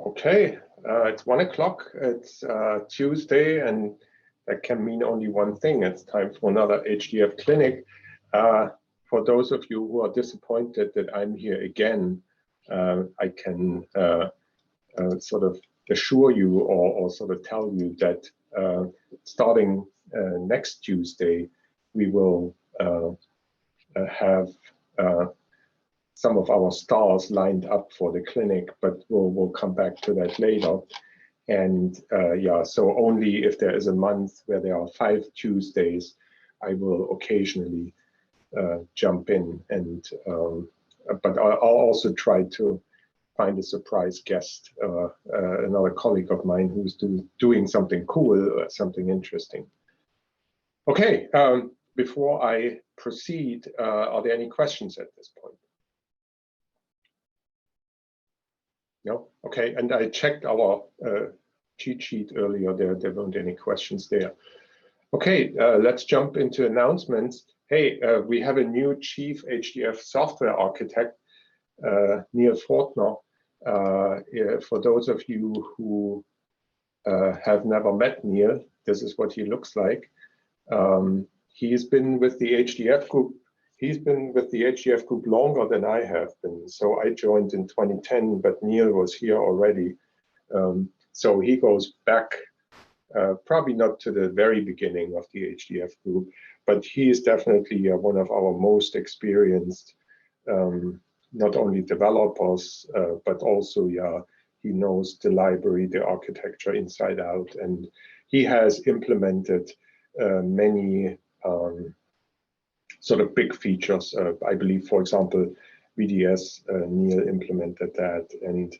Okay, it's 1 o'clock. It's Tuesday, and that can mean only one thing. It's time for another HDF clinic. For those of you who are disappointed that I'm here again, I can sort of assure you or sort of tell you that starting next Tuesday, we will have some of our stars lined up for the clinic, but we'll come back to that later. And yeah, so only if there is a month where there are 5 Tuesdays, I will occasionally jump in. And but I'll also try to find a surprise guest, another colleague of mine who's doing something cool, something interesting. Okay, before I proceed, are there any questions at this point? No? Okay, and I checked our cheat sheet earlier. There weren't any questions there. Okay, let's jump into announcements. Hey, we have a new chief HDF software architect, Neil Faulkner. For those of you who have never met Neil, this is what he looks like. He's been with the HDF group. He's been with the HDF group longer than I have been. So I joined in 2010, but Neil was here already. So he goes back, probably not to the very beginning of the HDF group, but he is definitely one of our most experienced, not only developers, but also, yeah, he knows the library, the architecture inside out, and he has implemented many sort of big features. I believe, for example, VDS, Neil implemented that, and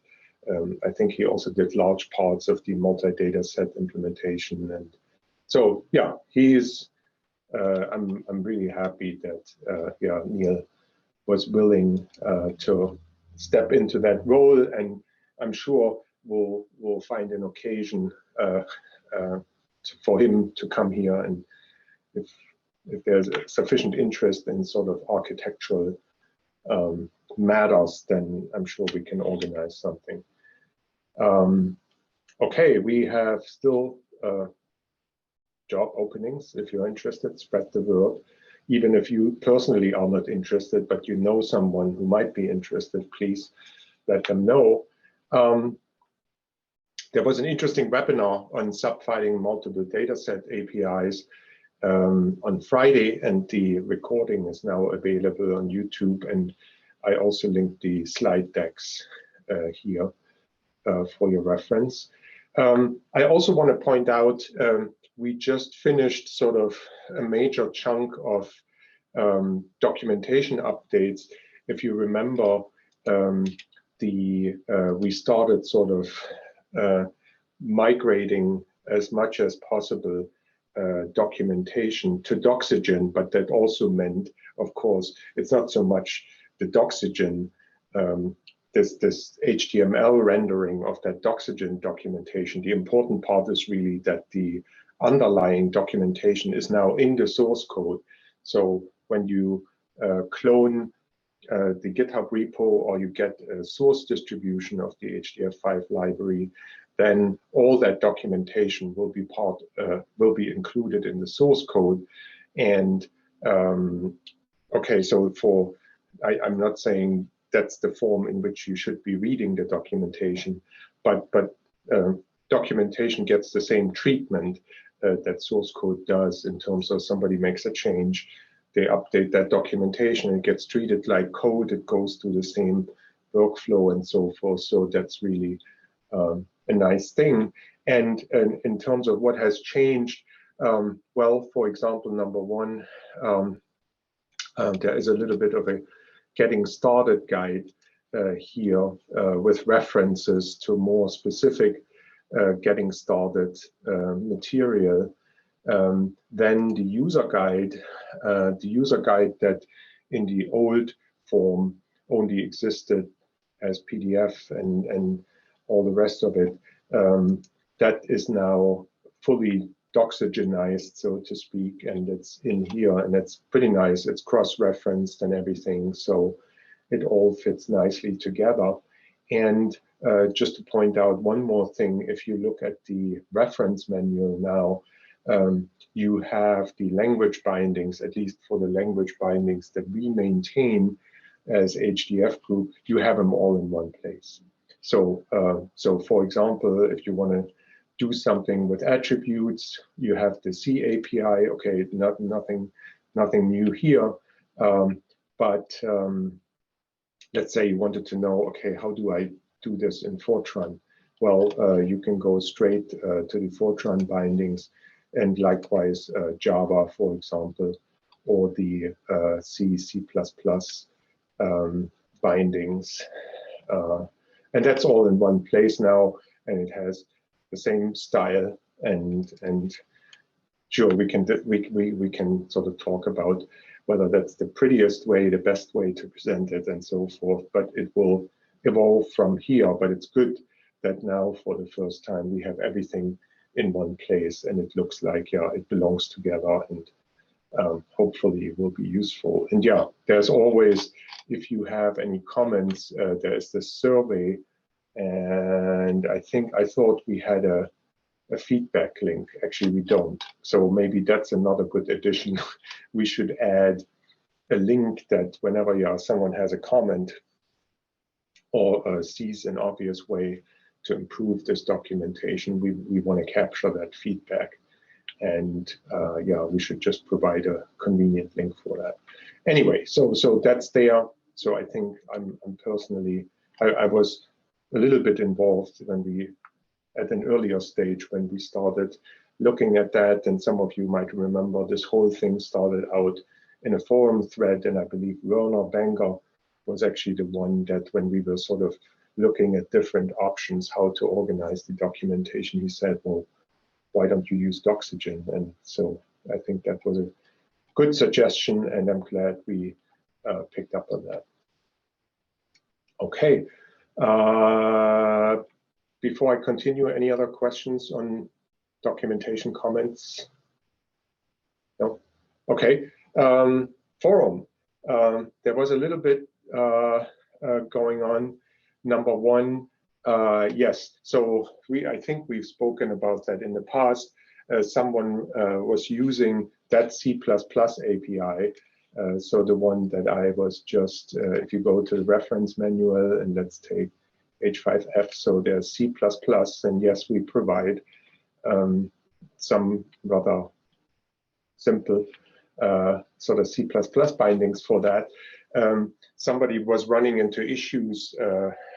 I think he also did large parts of the multi-data set implementation. And so, yeah, he's. I'm really happy that yeah, Neil was willing to step into that role, and I'm sure we'll find an occasion for him to come here, and if there's sufficient interest in sort of architectural matters, then I'm sure we can organize something. Okay, we have still job openings. If you're interested, spread the word. Even if you personally are not interested, but you know someone who might be interested, please let them know. There was an interesting webinar on subfiling multiple dataset APIs on Friday, and the recording is now available on YouTube, and I also linked the slide decks here for your reference. I also want to point out we just finished sort of a major chunk of documentation updates. If you remember, we started sort of migrating as much as possible documentation to Doxygen, but that also meant, of course, it's not so much the Doxygen, this HTML rendering of that Doxygen documentation. The important part is really that the underlying documentation is now in the source code. So when you clone the GitHub repo, or you get a source distribution of the HDF5 library, then all that documentation will be included in the source code. And okay, so I'm not saying that's the form in which you should be reading the documentation, but documentation gets the same treatment that source code does in terms of somebody makes a change, they update that documentation, it gets treated like code, it goes through the same workflow and so forth. So that's really a nice thing. And in terms of what has changed, well, for example, number one, there is a little bit of a getting started guide here with references to more specific getting started material. Then the user guide that in the old form only existed as PDF and all the rest of it, that is now fully Doxygenized, so to speak, and it's in here, and it's pretty nice. It's cross-referenced and everything, so it all fits nicely together. And just to point out one more thing, if you look at the reference manual now, you have the language bindings, at least for the language bindings that we maintain as HDF Group, you have them all in one place. So, for example, if you want to do something with attributes, you have the C API. Okay, nothing new here. But let's say you wanted to know, okay, how do I do this in Fortran? Well, you can go straight to the Fortran bindings, and likewise Java, for example, or the C, C++ bindings. And that's all in one place now, and it has the same style. And sure, we can sort of talk about whether that's the prettiest way, the best way to present it, and so forth. But it will evolve from here. But it's good that now, for the first time, we have everything in one place, and it looks like, yeah, it belongs together, and hopefully it will be useful. And yeah, there's always, if you have any comments, there's this survey, and I thought we had a feedback link. Actually, we don't. So maybe that's another good addition. We should add a link that whenever someone has a comment or sees an obvious way to improve this documentation, we want to capture that feedback. And yeah, we should just provide a convenient link for that. Anyway, so that's there. So I think I'm personally, I was a little bit involved when we, at an earlier stage, when we started looking at that. And some of you might remember this whole thing started out in a forum thread, and I believe Werner Banger was actually the one that, when we were sort of looking at different options, how to organize the documentation, he said, well, why don't you use Doxygen? And so I think that was a good suggestion, and I'm glad we picked up on that. Okay. Before I continue, any other questions on documentation comments? No? Okay. Forum. There was a little bit going on. Number one, yes, so I think we've spoken about that in the past. Someone was using that C++ API. So the one that I was just, if you go to the reference manual, and let's take H5F, so there's C++, and yes, we provide some rather simple sort of C++ bindings for that. Somebody was running into issues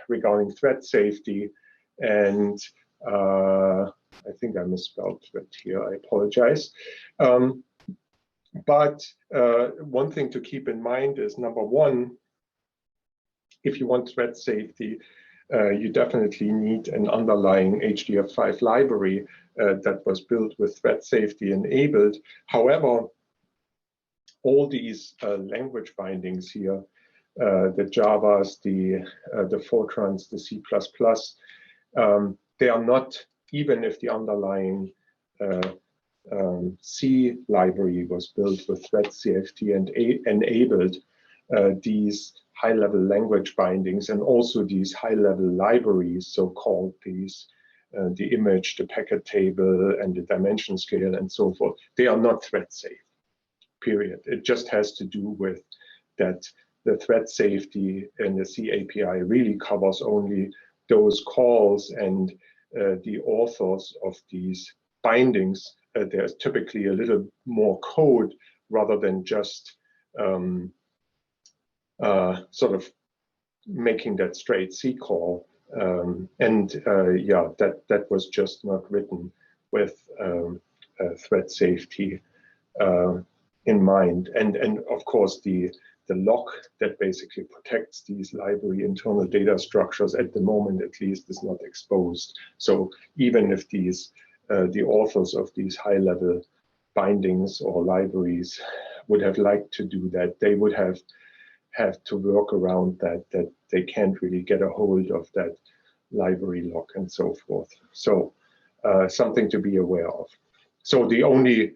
regarding thread safety, and I think I misspelled thread here, I apologize. But one thing to keep in mind is, number one, if you want thread safety, you definitely need an underlying HDF5 library that was built with thread safety enabled. However, all these language bindings here, the Javas, the Fortrans, the C++, they are not, even if the underlying C library was built with thread safety and enabled, these high-level language bindings and also these high-level libraries, so-called these, the image, the packet table, and the dimension scale, and so forth, they are not thread safe, period. It just has to do with that the thread safety in the C API really covers only those calls, and the authors of these bindings, there's typically a little more code rather than just sort of making that straight C call. Yeah, that was just not written with thread safety in mind. And of course, the lock that basically protects these library internal data structures, at the moment at least, is not exposed. So even if these the authors of these high-level bindings or libraries would have liked to do that, they would have to work around that they can't really get a hold of that library lock and so forth. So something to be aware of. So the only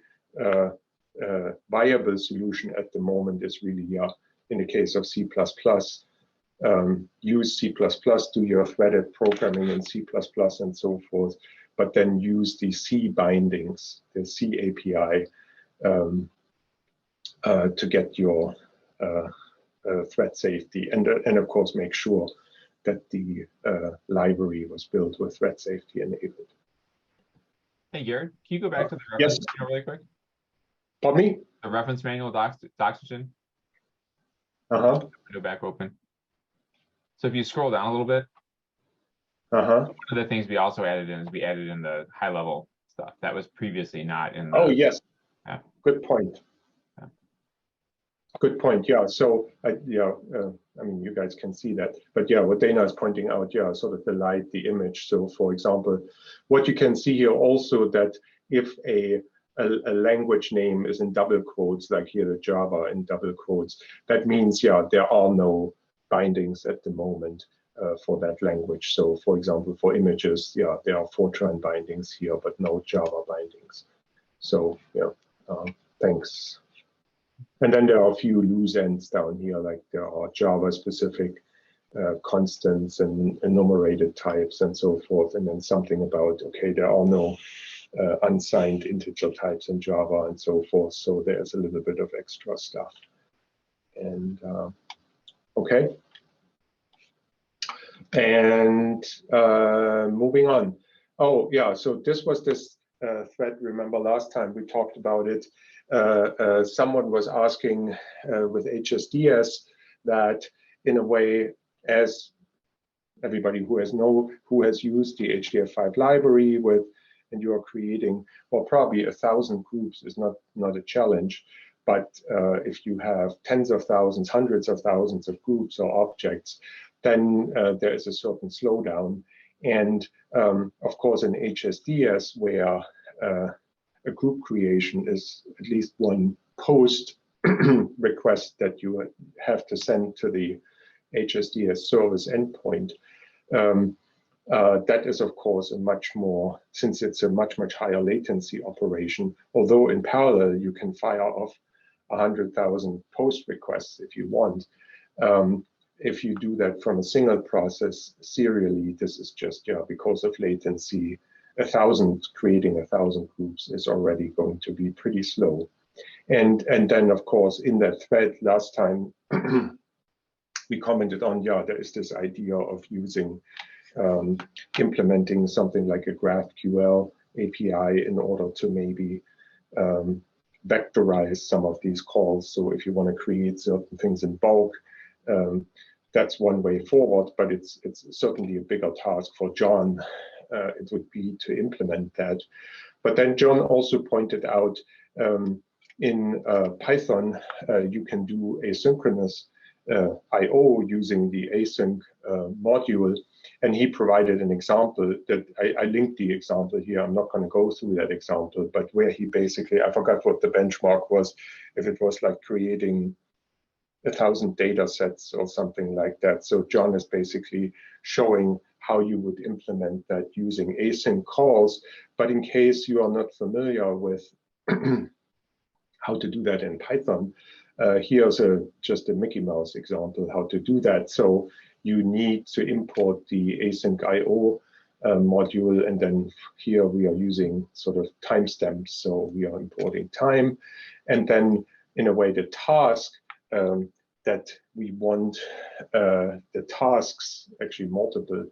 viable solution at the moment is really, in the case of C++, use C++, do your threaded programming in C++ and so forth, but then use the C bindings, the C API, to get your thread safety, and of course make sure that the library was built with thread safety enabled. Hey, Gerd, can you go back to the reference manual really quick? Pardon me? The reference manual doxygen. Go back open. So if you scroll down a little bit, one of the things we also added in is we added in the high level stuff that was previously not in the. Oh, yes. Yeah. Good point. Yeah. Good point. Yeah. So, I mean, you guys can see that. But yeah, what Dana is pointing out, yeah, sort of the light, the image. So, for example, what you can see here also that if a language name is in double quotes, like here the Java in double quotes, that means, yeah, there are no bindings at the moment for that language. So, for example, for images, yeah, there are Fortran bindings here, but no Java bindings. So, yeah, thanks. And then there are a few loose ends down here, like there are Java-specific constants and enumerated types and so forth, and then something about, okay, there are no unsigned integer types in Java and so forth. So there's a little bit of extra stuff. And okay. And moving on. Oh, yeah, so this was this thread. Remember last time we talked about it. Someone was asking with HSDS that in a way, as everybody who has used the HDF5 library with, and you are creating, well, probably 1,000 groups is not a challenge. But if you have tens of thousands, hundreds of thousands of groups or objects, then there is a certain slowdown. And of course, in HSDS, where a group creation is at least one post request that you have to send to the HSDS service endpoint, that is, of course, a much more, since it's a much higher latency operation, although in parallel, you can fire off 100,000 post requests if you want. If you do that from a single process serially, this is just, yeah, because of latency, creating 1,000 groups is already going to be pretty slow. And then, of course, in that thread last time, we commented on, yeah, there is this idea of using, implementing something like a GraphQL API in order to maybe vectorize some of these calls. So if you want to create certain things in bulk, that's one way forward, but it's certainly a bigger task for John. It would be to implement that. But then John also pointed out in Python, you can do asynchronous IO using the async module. And he provided an example that I linked the example here. I'm not going to go through that example, but where he basically, I forgot what the benchmark was, if it was like creating 1,000 data sets or something like that. So John is basically showing how you would implement that using async calls. But in case you are not familiar with how to do that in Python, here's just a Mickey Mouse example how to do that. So you need to import the async IO module, and then here we are using sort of timestamps. So we are importing time, and then in a way the task that we want, the tasks, actually multiple,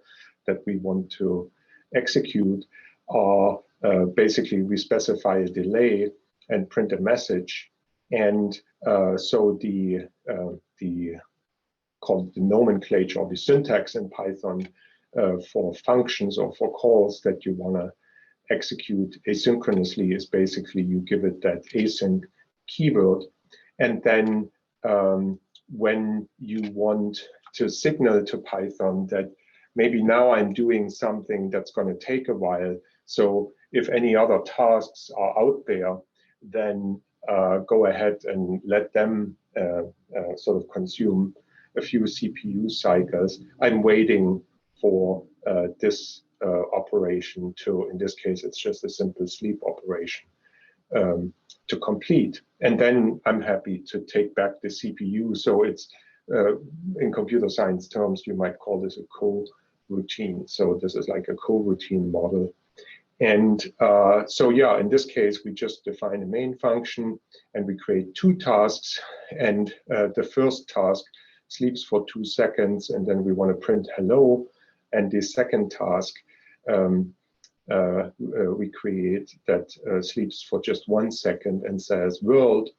that we want to execute are basically we specify a delay and print a message. And so the called the nomenclature or the syntax in Python for functions or for calls that you want to execute asynchronously is basically you give it that async keyword, and then when you want to signal to Python that maybe now I'm doing something that's going to take a while, so if any other tasks are out there, then go ahead and let them sort of consume a few CPU cycles. I'm waiting for this operation to, in this case, it's just a simple sleep operation to complete. And then I'm happy to take back the CPU. So it's in computer science terms, you might call this a co-routine. So this is like a co-routine model. And so yeah, in this case, we just define a main function and we create two tasks. And the first task sleeps for 2 seconds, and then we want to print hello. And the second task we create that sleeps for just 1 second and says world.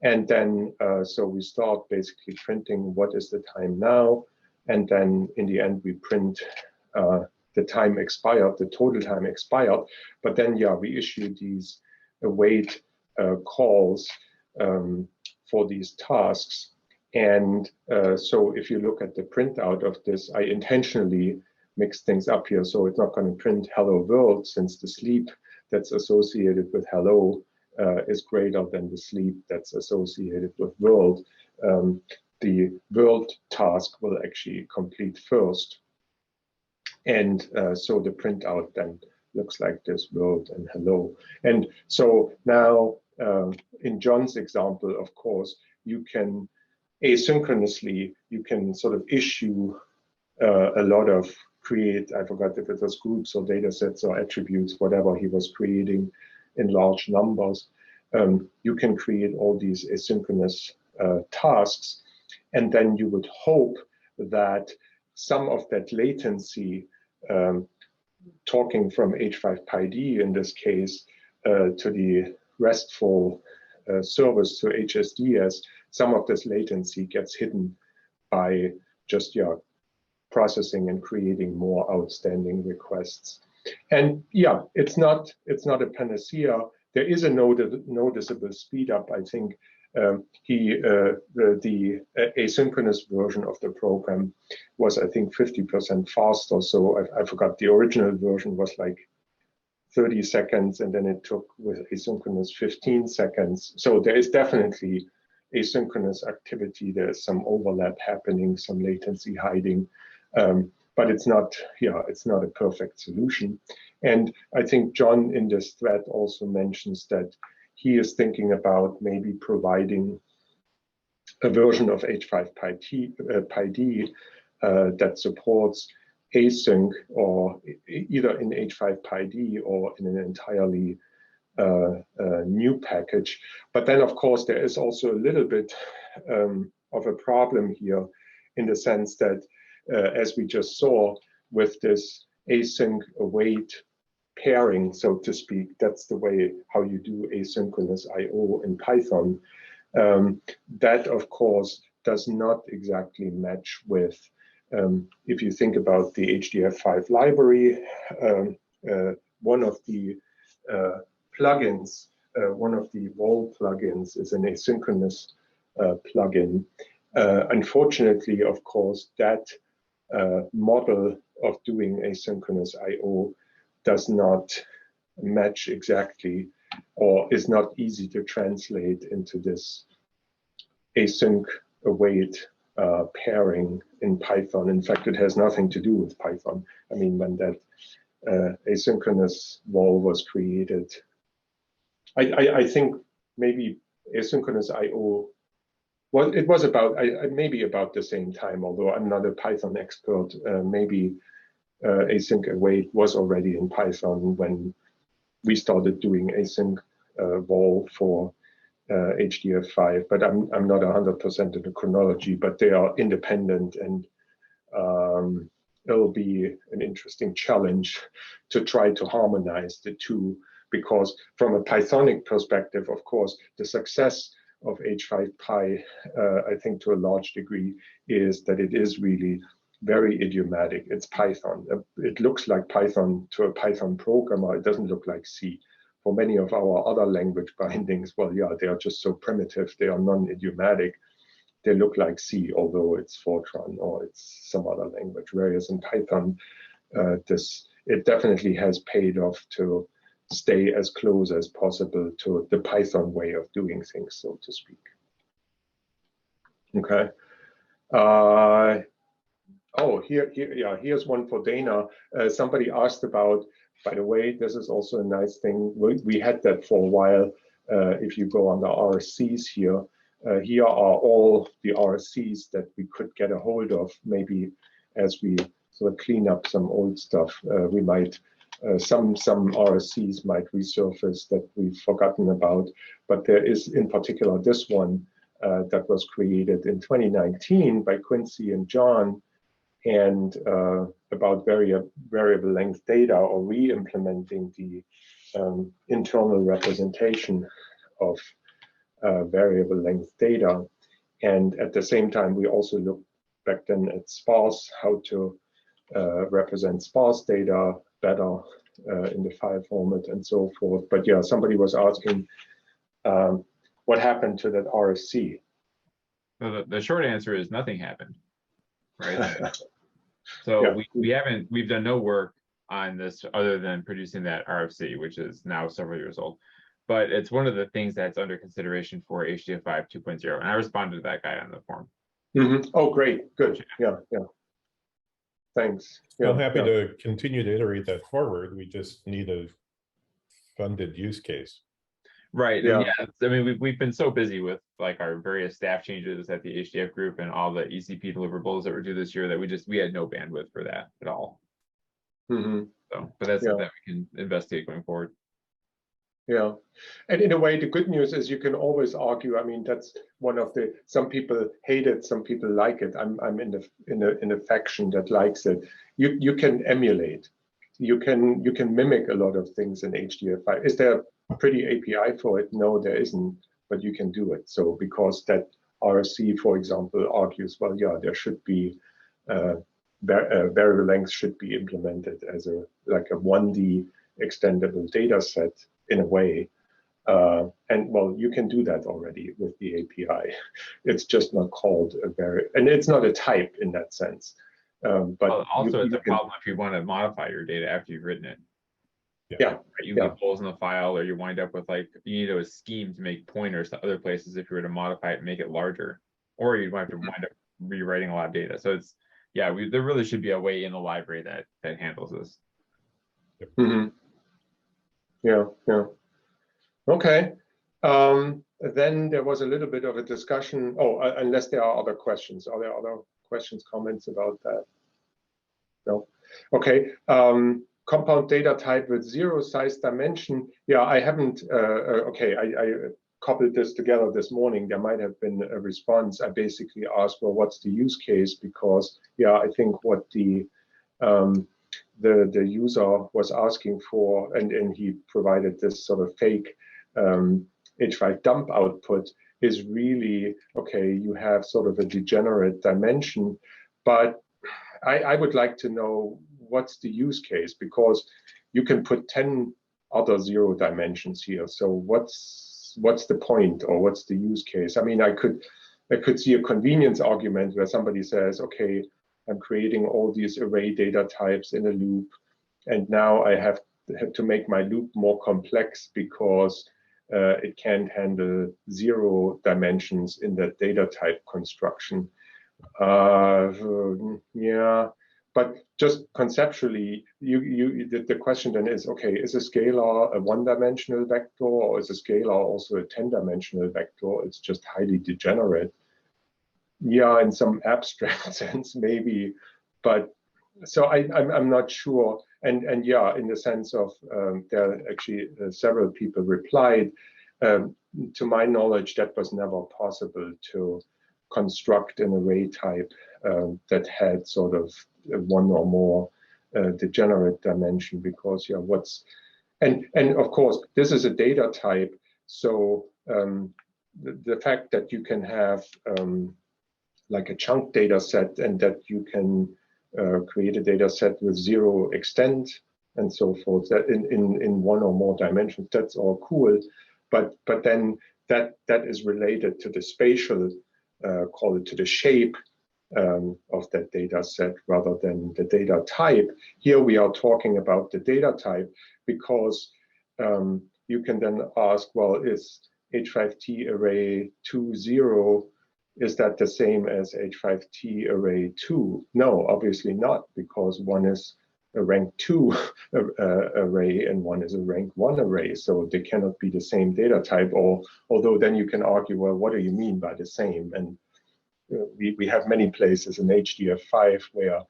And then so we start basically printing what is the time now. And then in the end, we print the time expired, the total time expired. But then, yeah, we issue these await calls for these tasks. And so if you look at the printout of this, I intentionally mixed things up here. So it's not going to print hello world, since the sleep that's associated with hello is greater than the sleep that's associated with world. The world task will actually complete first. And so the printout then looks like this, world and hello. And so now in John's example, of course, you can asynchronously, you can sort of issue a lot of I forgot if it was groups or datasets or attributes, whatever he was creating in large numbers. You can create all these asynchronous tasks, and then you would hope that some of that latency, talking from H5PyD in this case to the RESTful service to HSDS, some of this latency gets hidden by just processing and creating more outstanding requests. And yeah, it's not a panacea. There is a noticeable speed up. I think the asynchronous version of the program was, I think, 50% faster. So I forgot, the original version was like 30 seconds, and then it took with asynchronous 15 seconds. So there is definitely asynchronous activity. There's some overlap happening, some latency hiding. But it's not, it's not a perfect solution. And I think John in this thread also mentions that he is thinking about maybe providing a version of H5PyD that supports async, or either in H5PyD or in an entirely new package. But then, of course, there is also a little bit of a problem here, in the sense that as we just saw with this async await pairing, so to speak, that's the way how you do asynchronous IO in Python. That, of course, does not exactly match with, if you think about the HDF5 library, one of the plugins, one of the wall plugins is an asynchronous plugin. Unfortunately, of course, that model of doing asynchronous IO does not match exactly, or is not easy to translate into this async await pairing in Python. In fact, it has nothing to do with Python. I mean, when that asynchronous wall was created, I think maybe asynchronous IO, well, it was about maybe about the same time, although I'm not a Python expert. Maybe async await was already in Python when we started doing async wall for HDF5, but I'm not 100% in the chronology, but they are independent, and it'll be an interesting challenge to try to harmonize the two, because from a Pythonic perspective, of course, the success of H5Py, I think to a large degree, is that it is really very idiomatic. It's Python. It looks like Python to a Python programmer. It doesn't look like C. For many of our other language bindings, well, yeah, they are just so primitive. They are non-idiomatic. They look like C, although it's Fortran or it's some other language. Whereas in Python, it definitely has paid off to stay as close as possible to the Python way of doing things, so to speak. Okay. Oh, here's one for Dana. Somebody asked about, by the way, this is also a nice thing. We had that for a while. If you go on the RSCs here, here are all the RSCs that we could get a hold of. Maybe as we sort of clean up some old stuff, we might, some RSCs might resurface that we've forgotten about. But there is in particular this one that was created in 2019 by Quincy and John, and about variable length data, or re-implementing the internal representation of variable length data. And at the same time, we also looked back then at sparse, how to represent sparse data better in the file format and so forth. But yeah, somebody was asking what happened to that RSC. So the short answer is nothing happened, right? So yeah. we've done no work on this other than producing that RFC, which is now several years old. But it's one of the things that's under consideration for HDF5 2.0. And I responded to that guy on the forum. Mm-hmm. Oh, great. Good. Yeah. Thanks. I'm happy to continue to iterate that forward. We just need a funded use case. Right. Yeah. I mean, we've been so busy with like our various staff changes at the HDF group and all the ECP deliverables that were due this year that we had no bandwidth for that at all. Mm-hmm. So, but that's something that we can investigate going forward. Yeah, and in a way, the good news is you can always argue. I mean, that's one of the. Some people hate it, some people like it. I'm in a faction that likes it. You can emulate, you can mimic a lot of things in HDF5. Is there a pretty API for it? No, there isn't, but you can do it. So because that RSC, for example, argues, well, yeah, there should be variable length should be implemented as like a 1D extendable data set. In a way, and well, you can do that already with the API. It's just not called a and it's not a type in that sense. But well, also, it's a problem if you want to modify your data after you've written it. Yeah, you get holes in the file, or you wind up with like you need a scheme to make pointers to other places if you were to modify it and make it larger, or you might have to wind up rewriting a lot of data. So it's there really should be a way in the library that handles this. Mm-hmm. Yeah. Okay. Then there was a little bit of a discussion. Oh, unless there are other questions. Are there other questions, comments about that? No. Okay. Compound data type with 0 size dimension. Yeah, I haven't. Okay, I coupled this together this morning. There might have been a response. I basically asked, well, what's the use case? Because yeah, I think what the user was asking for, and he provided this sort of fake H5 dump output, is really, okay, you have sort of a degenerate dimension, but I would like to know what's the use case, because you can put 10 other 0 dimensions here. So what's the point, or what's the use case? I mean, I could see a convenience argument where somebody says, okay, I'm creating all these array data types in a loop, and now I have to make my loop more complex because it can't handle 0 dimensions in that data type construction. Yeah, but just conceptually, the question then is, okay, is a scalar a 1-dimensional vector, or is a scalar also a 10-dimensional vector? It's just highly degenerate. Yeah, in some abstract sense, maybe, but so I'm not sure. And yeah, in the sense of there are actually several people replied. To my knowledge, that was never possible to construct an array type that had sort of 1 or more degenerate dimension, because yeah, and of course this is a data type. So the fact that you can have like a chunk data set, and that you can create a data set with 0 extent and so forth, that in 1 or more dimensions, that's all cool. But then that is related to the spatial, call it to the shape of that data set, rather than the data type. Here we are talking about the data type, because you can then ask, well, is H5T array 2, 0, is that the same as H5T array 2? No, obviously not, because one is rank 2 array and one is a rank 1 array, so they cannot be the same data type. Or although then you can argue, well, what do you mean by the same? And we have many places in HDF5 where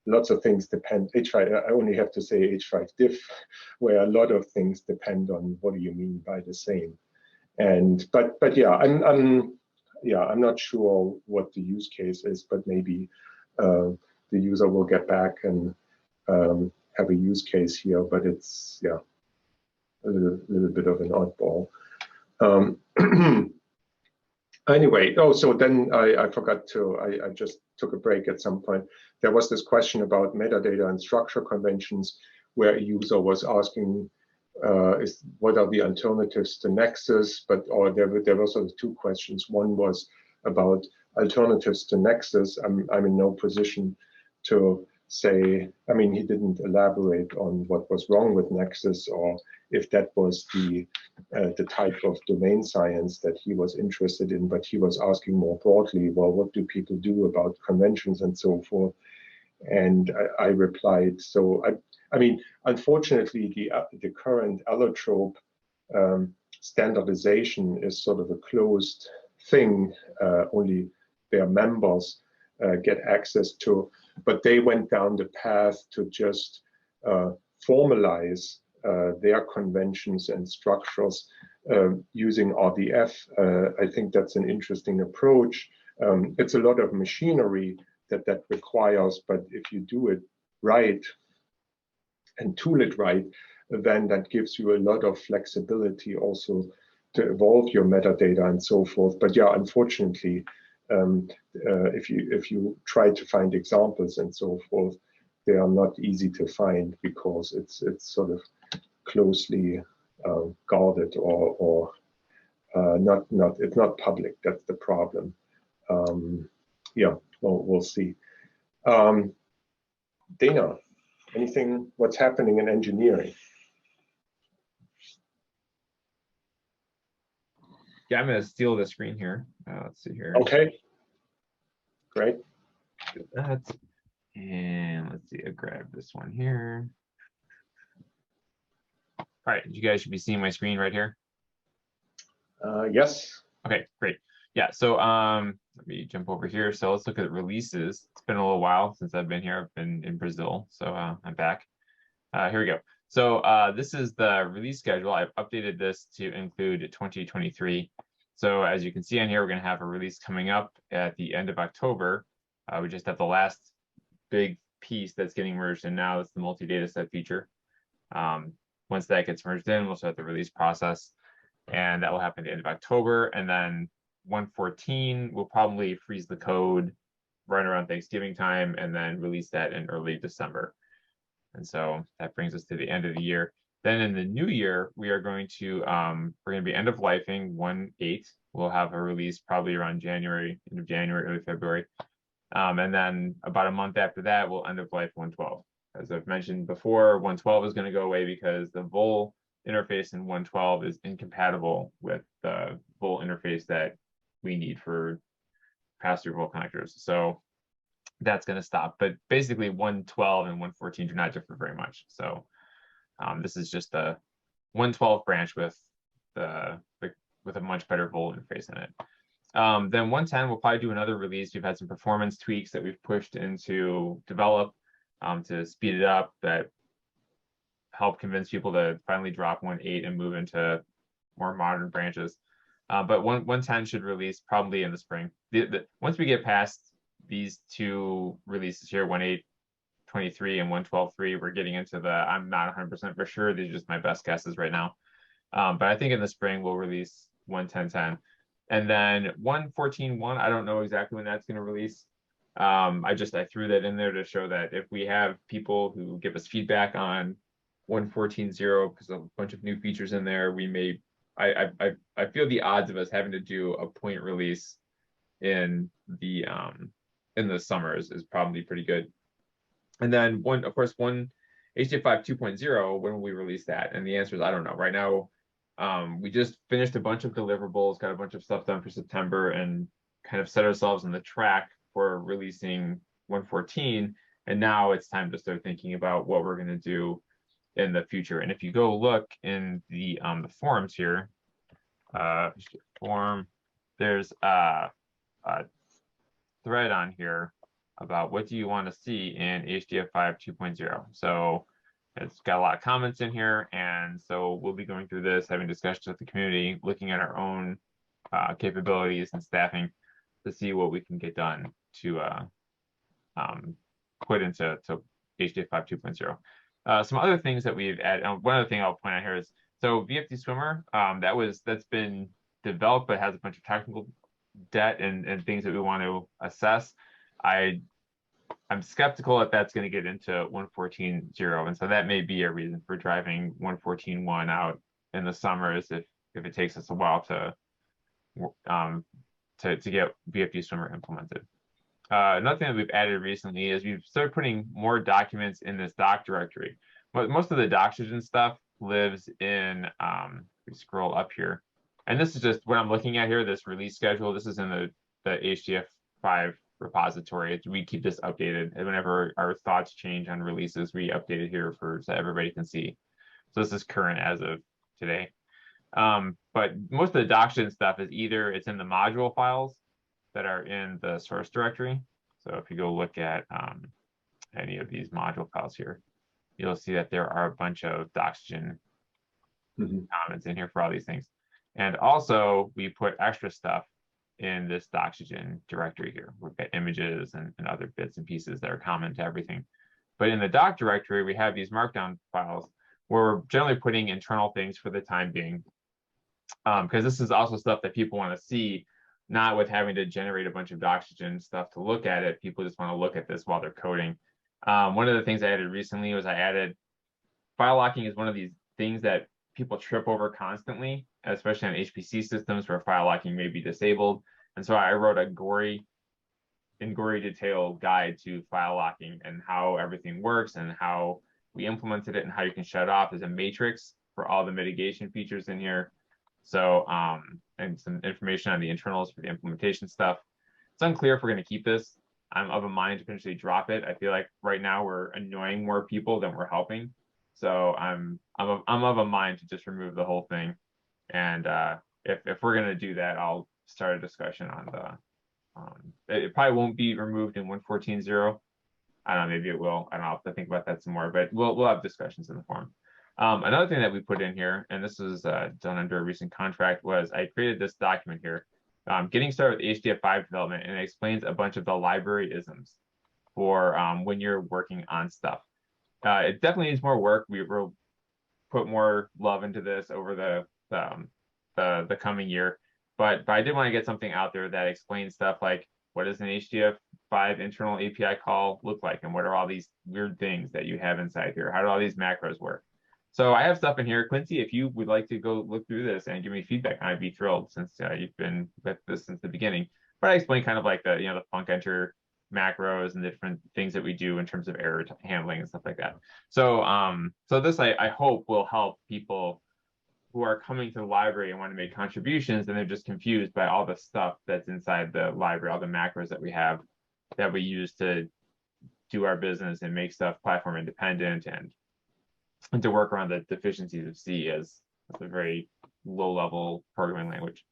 lots of things depend. H5, I only have to say H5 diff, where a lot of things depend on what do you mean by the same. And but yeah, I'm not sure what the use case is, but maybe the user will get back and have a use case here. But it's a little bit of an oddball. Anyway, so then I forgot to, I just took a break at some point. There was this question about metadata and structure conventions where a user was asking what are the alternatives to Nexus, or there were sort of two questions. One was about alternatives to Nexus. I'm in no position to say, I mean, he didn't elaborate on what was wrong with Nexus or if that was the type of domain science that he was interested in, but he was asking more broadly, well, what do people do about conventions and so forth? And I replied, so I mean, unfortunately, the current allotrope standardization is sort of a closed thing. Only their members get access to, but they went down the path to just formalize their conventions and structures using RDF. I think that's an interesting approach. It's a lot of machinery that requires, but if you do it right and tool it right, then that gives you a lot of flexibility also to evolve your metadata and so forth. But yeah, unfortunately, if you try to find examples and so forth, they are not easy to find because it's sort of closely guarded or it's not public. That's the problem. Yeah, well, we'll see. Dana, anything? What's happening in engineering? Yeah, I'm going to steal the screen here. Let's see here. Okay. Great. Do that. And let's see, I'll grab this one here. All right, you guys should be seeing my screen right here. Yes. Okay, great. Yeah, so let me jump over here. So let's look at releases. It's been a little while since I've been here. I've been in Brazil, so I'm back. Here we go. So this is the release schedule. I've updated this to include 2023. So as you can see on here, we're going to have a release coming up at the end of October. We just have the last big piece that's getting merged in now. It's the multi-data set feature. Once that gets merged in, we'll start the release process, and that will happen at the end of October. And then 1.14 will probably freeze the code right around Thanksgiving time and then release that in early December. And so that brings us to the end of the year. Then in the new year, we are going to we're going to be end of lifing 1.8. We'll have a release probably around January, end of January, early February. And then about a month after that, we'll end of life 1.12. As I've mentioned before, 1.12 is going to go away because the VOL interface in 1.12 is incompatible with the VOL interface that we need for pass-through VOL connectors. So that's going to stop. But basically 1.12 and 1.14 do not differ very much. So this is just a 1.12 branch with a much better VOL interface in it. Then 1.10 we'll probably do another release. We've had some performance tweaks that we've pushed into develop to speed it up, that help convince people to finally drop 1.8 and move into more modern branches. But 1.10 should release probably in the spring. Once we get past these two releases here, 1.8.23 and 1.12.3, we're getting into the, I'm not 100% for sure, these are just my best guesses right now. But I think in the spring we'll release 1.10.10. And then 1.14.1, I don't know exactly when that's going to release. I threw that in there to show that if we have people who give us feedback on 1.14.0, because a bunch of new features in there, we may, I feel the odds of us having to do a point release in the summer is probably pretty good. And then of course, HDF 5 2.0, when will we release that? And the answer is I don't know. Right now, we just finished a bunch of deliverables, got a bunch of stuff done for September, and kind of set ourselves on the track for releasing 1.14. And now it's time to start thinking about what we're going to do in the future. And if you go look in the forums here, forum, there's a thread on here about what do you want to see in HDF5 2.0. So it's got a lot of comments in here, and so we'll be going through this, having discussions with the community, looking at our own capabilities and staffing to see what we can get done to put into HDF5 2.0. Some other things that we've added, one other thing I'll point out here is, so VFD Swimmer, that's been developed but has a bunch of technical debt and things that we want to assess. I'm skeptical if that's going to get into 1.14.0, and so that may be a reason for driving 1.14.1 out in the summers if it takes us a while to get VFD Swimmer implemented. Another thing that we've added recently is we've started putting more documents in this doc directory. But most of the Doxygen stuff lives in, we scroll up here. And this is just what I'm looking at here, this release schedule. This is in the HDF5 repository. We keep this updated. And whenever our thoughts change on releases, we update it here so everybody can see. So this is current as of today. But most of the Doxygen stuff is either it's in the module files that are in the source directory. So if you go look at any of these module files here, you'll see that there are a bunch of Doxygen comments in here for all these things. And also we put extra stuff in this Doxygen directory here. We've got images and other bits and pieces that are common to everything. But in the doc directory, we have these markdown files where we're generally putting internal things for the time being. Because this is also stuff that people want to see, not with having to generate a bunch of Doxygen stuff to look at it. People just want to look at this while they're coding. One of the things I added recently was I added Biolocking is one of these things that people trip over constantly, especially on HPC systems where file locking may be disabled. And so I wrote a gory detail guide to file locking and how everything works and how we implemented it and how you can shut off as a matrix for all the mitigation features in here. So, and some information on the internals for the implementation stuff. It's unclear if we're going to keep this. I'm of a mind to potentially drop it. I feel like right now we're annoying more people than we're helping. So I'm of a mind to just remove the whole thing. And if we're going to do that, I'll start a discussion on the, it probably won't be removed in 1.14.0. I don't know, maybe it will. I don't know, I'll have to think about that some more, but we'll have discussions in the forum. Another thing that we put in here, and this was done under a recent contract, was I created this document here, getting started with HDF5 development, and it explains a bunch of the library isms for when you're working on stuff. It definitely needs more work. We will put more love into this over the coming year, but I did want to get something out there that explains stuff like what does an HDF5 internal API call look like, and what are all these weird things that you have inside here? How do all these macros work? So I have stuff in here. Quincy, if you would like to go look through this and give me feedback, I'd be thrilled since you've been with this since the beginning. But I explain kind of like the the func enter macros and the different things that we do in terms of error handling and stuff like that. So so this I hope will help people who are coming to the library and want to make contributions, and they're just confused by all the stuff that's inside the library, all the macros that we have that we use to do our business and make stuff platform independent and to work around the deficiencies of C as a very low-level programming language.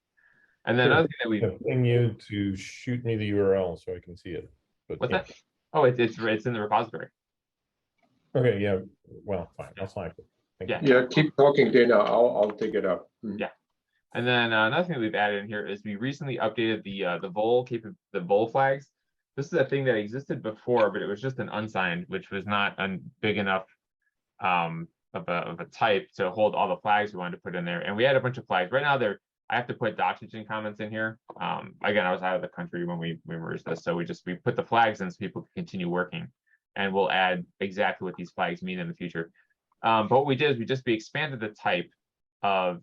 And then another thing that we ping you to shoot me the URL so I can see it. But what's that? Oh, it's in the repository. Okay, yeah. Well, fine. That's fine. Yeah, keep talking, Dana. I'll dig it up. Yeah. And then another thing we've added in here is we recently updated the vol flags. This is a thing that existed before, but it was just an unsigned, which was not a big enough of a type to hold all the flags we wanted to put in there. And we had a bunch of flags. Right now I have to put Doxygen comments in here. Again, I was out of the country when we merged this, so we put the flags in so people can continue working, and we'll add exactly what these flags mean in the future. But what we did is we expanded the type of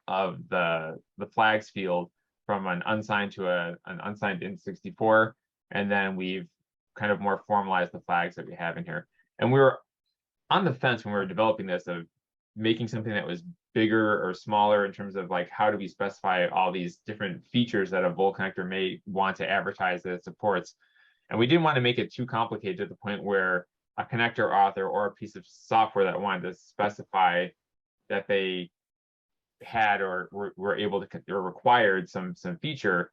the flags field from an unsigned to an unsigned int64, and then we've kind of more formalized the flags that we have in here. And we were on the fence when we were developing this of making something that was bigger or smaller in terms of like how do we specify all these different features that a vol connector may want to advertise that it supports. And we didn't want to make it too complicated to the point where a connector author or a piece of software that wanted to specify that they had or were able to or required some feature.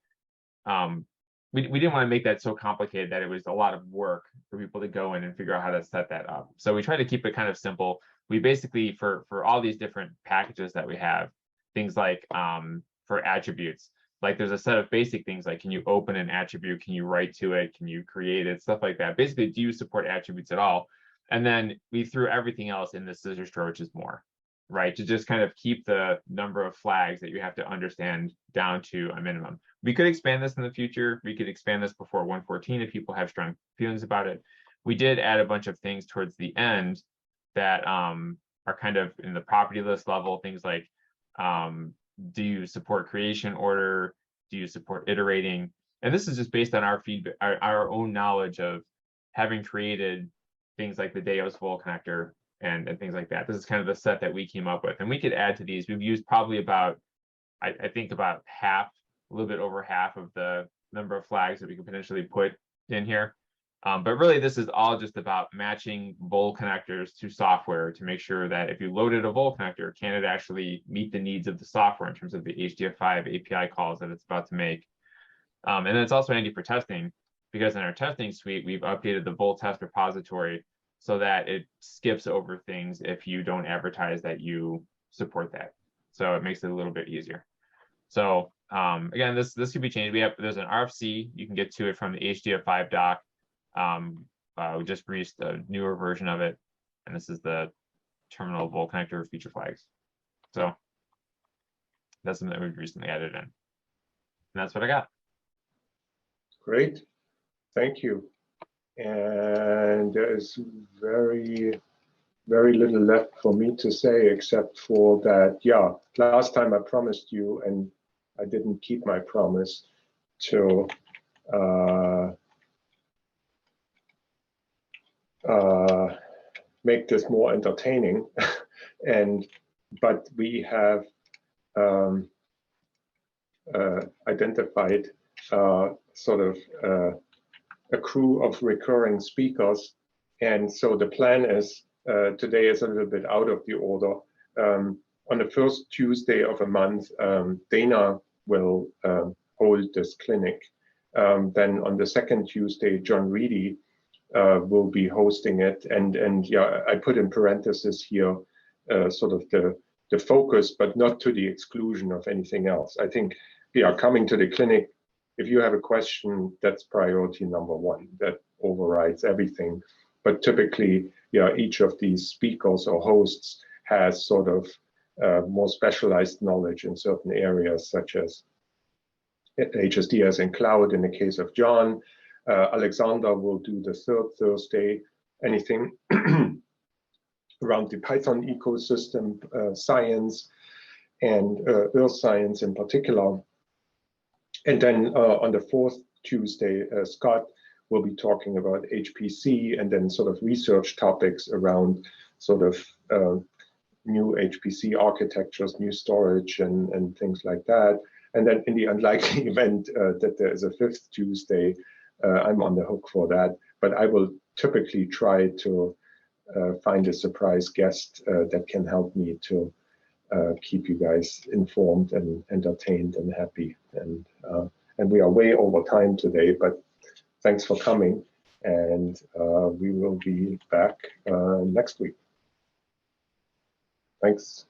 We didn't want to make that so complicated that it was a lot of work for people to go in and figure out how to set that up. So we try to keep it kind of simple. We basically, for all these different packages that we have, things like for attributes, like there's a set of basic things like, can you open an attribute? Can you write to it? Can you create it? Stuff like that. Basically, do you support attributes at all? And then we threw everything else in the scissors drawer, which is more, right? To just kind of keep the number of flags that you have to understand down to a minimum. We could expand this in the future. We could expand this before 1.14 if people have strong feelings about it. We did add a bunch of things towards the end that are kind of in the property list level, things like, do you support creation order? Do you support iterating? And this is just based on our feedback, our own knowledge of having created things like the Deos Vol connector and things like that. This is kind of the set that we came up with. And we could add to these. We've used probably about, I think about half, a little bit over half of the number of flags that we could potentially put in here. But really, this is all just about matching Vol connectors to software to make sure that if you loaded a Vol connector, can it actually meet the needs of the software in terms of the HDF5 API calls that it's about to make. And then it's also handy for testing, because in our testing suite, we've updated the Vol test repository so that it skips over things if you don't advertise that you support that. So it makes it a little bit easier. So again, this could be changed. There's an RFC. You can get to it from the HDF5 doc. We just released a newer version of it, and this is the terminal Vol connector feature flags. So that's something that we've recently added in. And that's what I got. Great, thank you. And there is very, very little left for me to say, except for that, yeah, last time I promised you, and I didn't keep my promise to make this more entertaining. But we have identified sort of a crew of recurring speakers. And so the plan is, today is a little bit out of the order. On the first Tuesday of a month, Dana will hold this clinic. Then on the second Tuesday, John Reedy will be hosting it. And yeah, I put in parentheses here sort of the focus, but not to the exclusion of anything else. I think, yeah, coming to the clinic, if you have a question, that's priority number one. That overrides everything. But typically, yeah, each of these speakers or hosts has sort of more specialized knowledge in certain areas, such as HSDS and cloud in the case of John. Alexander will do the third Thursday, anything around the Python ecosystem, science, and earth science in particular. And then on the fourth Tuesday, Scott will be talking about HPC and then sort of research topics around sort of new HPC architectures, new storage, and things like that. And then in the unlikely event that there is a fifth Tuesday, I'm on the hook for that. But I will typically try to find a surprise guest that can help me to keep you guys informed and entertained and happy. And we are way over time today, but thanks for coming. And we will be back next week. Thanks.